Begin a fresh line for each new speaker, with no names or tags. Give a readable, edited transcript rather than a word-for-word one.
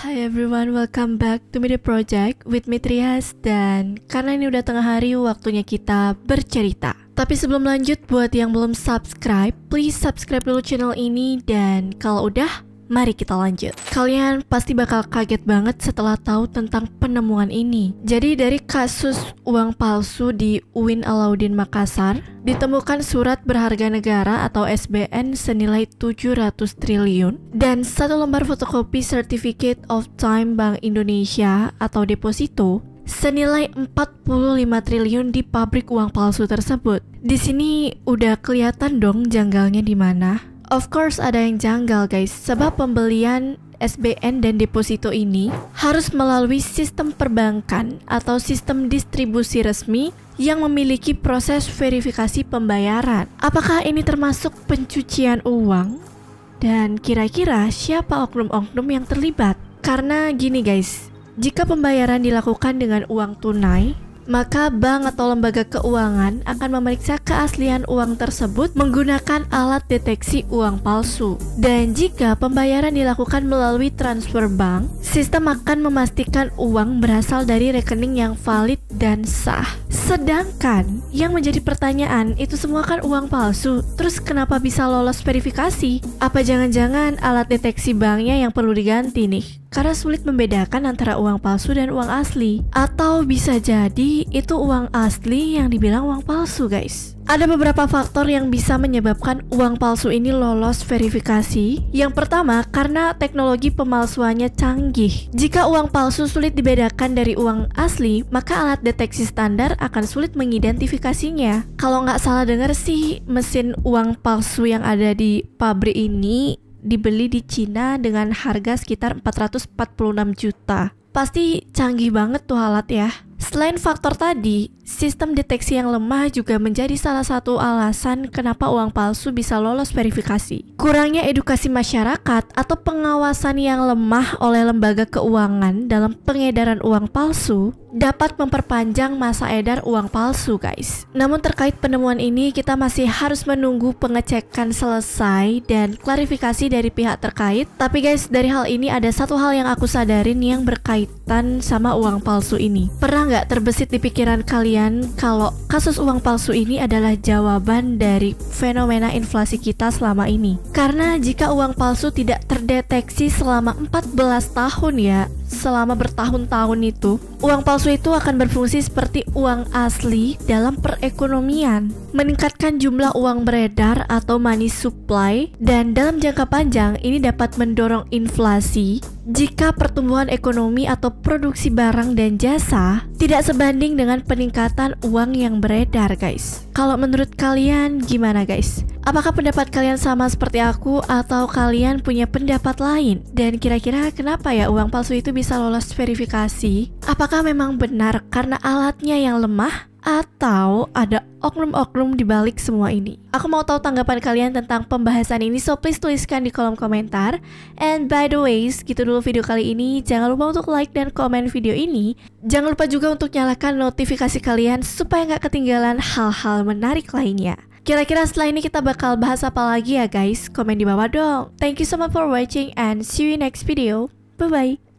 Hi everyone, welcome back to Media Project with me Trias. Dan karena ini udah tengah hari, waktunya kita bercerita. Tapi sebelum lanjut, buat yang belum subscribe, please subscribe dulu channel ini. Dan kalau udah, mari kita lanjut. Kalian pasti bakal kaget banget setelah tahu tentang penemuan ini. Jadi dari kasus uang palsu di UIN Alauddin Makassar, ditemukan surat berharga negara atau SBN senilai 700 triliun dan satu lembar fotokopi Certificate of Time Bank Indonesia atau deposito senilai 45 triliun di pabrik uang palsu tersebut. Di sini udah kelihatan dong janggalnya di mana. Of course ada yang janggal guys, sebab pembelian SBN dan deposito ini harus melalui sistem perbankan atau sistem distribusi resmi yang memiliki proses verifikasi pembayaran. Apakah ini termasuk pencucian uang? Dan kira-kira siapa oknum-oknum yang terlibat? Karena gini guys, jika pembayaran dilakukan dengan uang tunai, maka bank atau lembaga keuangan akan memeriksa keaslian uang tersebut menggunakan alat deteksi uang palsu. Dan jika pembayaran dilakukan melalui transfer bank, sistem akan memastikan uang berasal dari rekening yang valid dan sah. Sedangkan yang menjadi pertanyaan, itu semua kan uang palsu, terus kenapa bisa lolos verifikasi? Apa jangan-jangan alat deteksi banknya yang perlu diganti nih? Karena sulit membedakan antara uang palsu dan uang asli. Atau bisa jadi itu uang asli yang dibilang uang palsu guys. Ada beberapa faktor yang bisa menyebabkan uang palsu ini lolos verifikasi. Yang pertama, karena teknologi pemalsuannya canggih. Jika uang palsu sulit dibedakan dari uang asli, maka alat deteksi standar akan sulit mengidentifikasinya. Kalau nggak salah dengar sih, mesin uang palsu yang ada di pabrik ini dibeli di Cina dengan harga sekitar 446 juta. Pasti canggih banget tuh alat ya. Selain faktor tadi, sistem deteksi yang lemah juga menjadi salah satu alasan kenapa uang palsu bisa lolos verifikasi. Kurangnya edukasi masyarakat atau pengawasan yang lemah oleh lembaga keuangan dalam pengedaran uang palsu dapat memperpanjang masa edar uang palsu guys. Namun terkait penemuan ini kita masih harus menunggu pengecekan selesai dan klarifikasi dari pihak terkait. Tapi guys, dari hal ini ada satu hal yang aku sadarin yang berkaitan sama uang palsu ini. Pernah nggak terbesit di pikiran kalian kalau kasus uang palsu ini adalah jawaban dari fenomena inflasi kita selama ini? Karena jika uang palsu tidak terdeteksi selama 14 tahun ya, selama bertahun-tahun itu, uang palsu itu akan berfungsi seperti uang asli dalam perekonomian, meningkatkan jumlah uang beredar atau money supply, dan dalam jangka panjang ini dapat mendorong inflasi jika pertumbuhan ekonomi atau produksi barang dan jasa tidak sebanding dengan peningkatan uang yang beredar guys. Kalau menurut kalian gimana guys? Apakah pendapat kalian sama seperti aku atau kalian punya pendapat lain? Dan kira-kira kenapa ya uang palsu itu bisa lolos verifikasi? Apakah memang benar karena alatnya yang lemah? Atau ada oknum-oknum di balik semua ini? Aku mau tahu tanggapan kalian tentang pembahasan ini, so please tuliskan di kolom komentar. And by the way, gitu dulu video kali ini. Jangan lupa untuk like dan komen video ini. Jangan lupa juga untuk nyalakan notifikasi kalian supaya nggak ketinggalan hal-hal menarik lainnya. Kira-kira setelah ini kita bakal bahas apa lagi ya guys? Komen di bawah dong. Thank you so much for watching and see you in next video. Bye-bye.